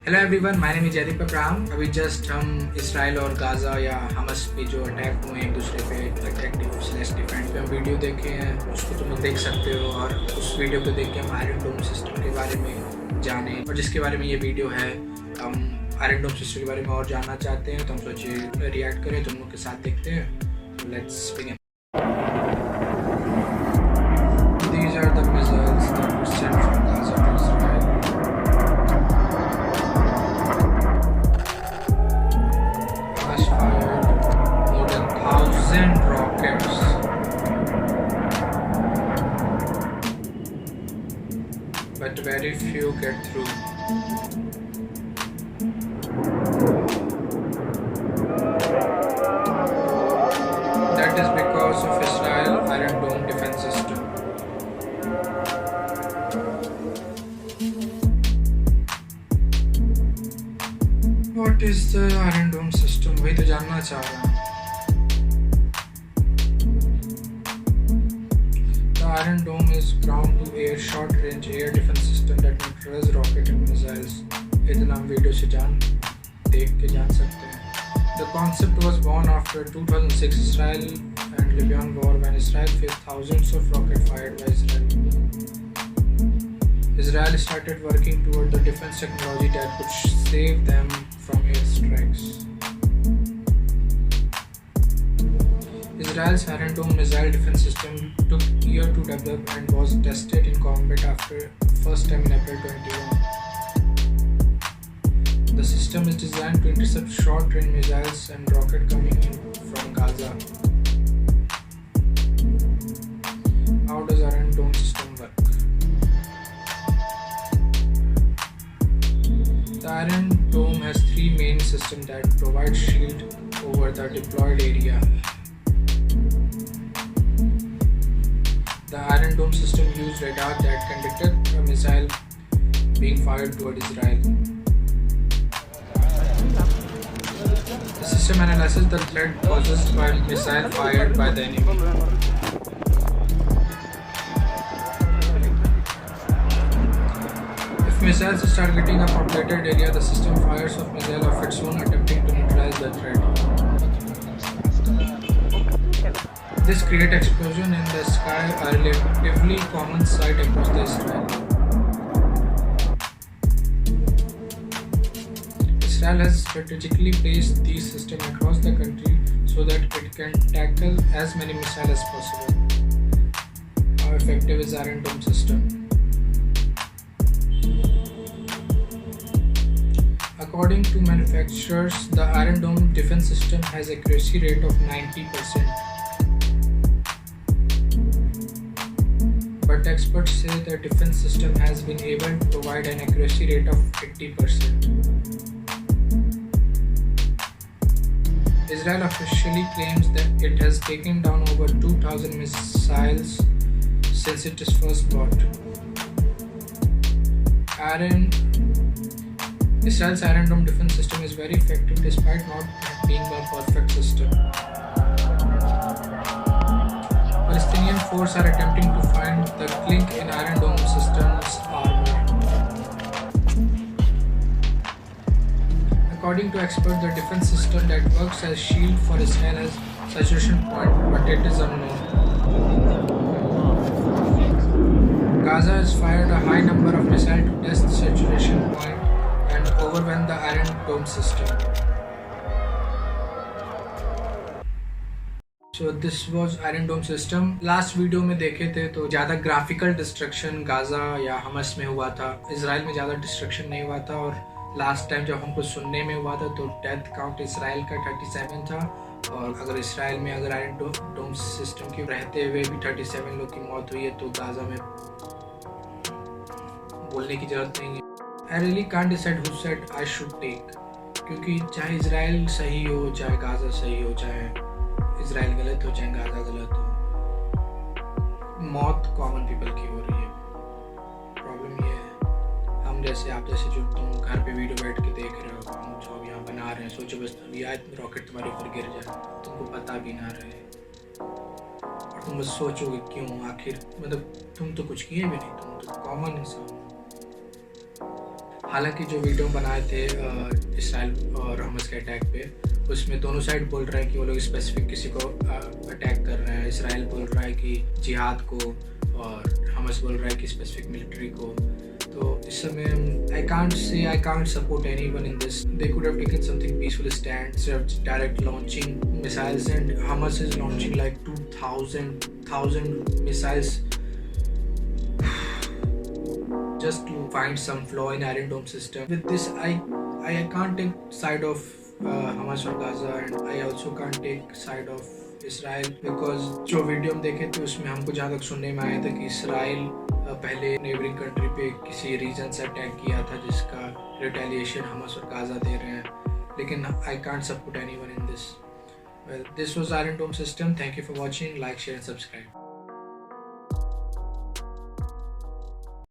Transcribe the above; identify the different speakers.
Speaker 1: Hello everyone, my name is Jaydeep Abraham. अभी just हम Israel और गाज़ा या हमस पे जो अटैक हुए एक दूसरे पे अटैक्टिव स्लैश डिफेंड पे हम वीडियो देखे हैं, उसको तुम लोग देख सकते हो। और उस वीडियो को देख के हम आयरन डोम सिस्टम के बारे में जाने और जिसके बारे में ये वीडियो है, हम आयरन डोम सिस्टम के बारे में और जानना चाहते हैं, तो हम सोचे रिएक्ट करें, तुम लोग के साथ देखते हैं। Let's begin. These are the missiles that were sent from Gaza to Israel. Hamas fired more than 1,000 rockets. But very few get through. That is because of Israel Iron Dome defense system. What is the Iron Dome system? वही तो जानना चाह रहा हूँ। The Iron Dome is ground-to-air short-range air defense system that neutralizes rocket and missiles. इतना हम video से देख के जान सकते हैं। The concept was born after 2006 Israel and Lebanon war, when Israel faced thousands of rockets fired by Israel. Israel started working toward the defense technology that could save them from airstrikes. Israel's Iron Dome missile defense system took a year to develop and was tested in combat after first time in April 21. The system is designed to intercept short-range missiles and rockets coming in from Gaza. How does Iron Dome system work? The Iron Dome has three main systems that provide shield over the deployed area. The Iron Dome system uses radar that can detect a missile being fired toward Israel. The system analyzes the threat caused by missile fired by the enemy. If missiles start getting a populated area, the system fires off missile of its own, attempting to neutralize the threat. This creates explosion in the sky, a relatively common sight across the Israel. Israel has strategically placed these systems across the country so that it can tackle as many missiles as possible. How effective is Iron Dome system? According to manufacturers, the Iron Dome defense system has accuracy rate of 90%. But experts say the defense system has been able to provide an accuracy rate of 80%. Israel officially claims that it has taken down over 2,000 missiles since it is first bought. Israel's Iron Dome defense system is very effective despite not being a perfect system. Palestinian forces are attempting to find the clink in Iron Dome system's armor. According to experts, the defense system that works as shield for Israel has saturation point, but it is unknown. Gaza has fired a high number of missiles to test the saturation point and overwhelm the Iron Dome system. So this was Iron Dome system. Last video में देखे थे तो ज़्यादा graphical destruction Gaza या हमस में हुआ था, Israel में ज़्यादा डिस्ट्रक्शन नहीं हुआ था। और लास्ट टाइम जब हमको सुनने में हुआ था तो डेथ काउंट इसराइल का 37 था, और अगर इसराइल में अगर आयरन डोम सिस्टम के रहते हुए भी 37 लोग की मौत हुई है, तो गाज़ा में बोलने की जरूरत नहीं है। I really can't decide who said I should take, क्योंकि चाहे इसराइल सही हो, चाहे गाज़ा सही हो, चाहे इसराइल गलत हो, चाहे गाज़ा गलत हो, मौत कॉमन पीपल की हो रही है। प्रॉब्लम ये है, हम जैसे आप जैसे जो तुम घर पे वीडियो बैठ के देख रहे हो, हम जो यहाँ बना रहे हैं, सोचो बस अभी आज रॉकेट तुम्हारे ऊपर गिर जाए, तुमको पता भी ना रहे, और तुम बस सोचोगे क्यों, आखिर मतलब तुम तो कुछ किए भी नहीं, तुम तो कॉमन इंसान हो। हालांकि जो वीडियो बनाए थे इसराइल और हमास के अटैक पे, उसमें दोनों साइड बोल रहे हैं कि वो लोग स्पेसिफिक किसी को अटैक कर रहे हैं। इसराइल बोल रहा है कि जिहाद को, और हमास बोल रहा है कि स्पेसिफिक मिलिट्री को। तो इस समय I can't support anyone in this. They could have taken something peaceful stand instead of direct launching missiles, and Hamas is launching like 2000 missiles just to find some flaw in Iron Dome system. With this, I can't take side of Hamas or Gaza, and I also can't take side of Israel, because जो video हम देखे थे उसमें हमको जहाँ तक सुनने में आया था कि इसराइल पहले नेबरिंग कंट्री पे किसी रीजन से अटैक किया था जिसका रिटेलिएशन हमास और गाजा दे रहे हैं। लेकिन I can't support anyone in this. Well, this was Iron Dome System. Thank you for watching. Like, share and subscribe.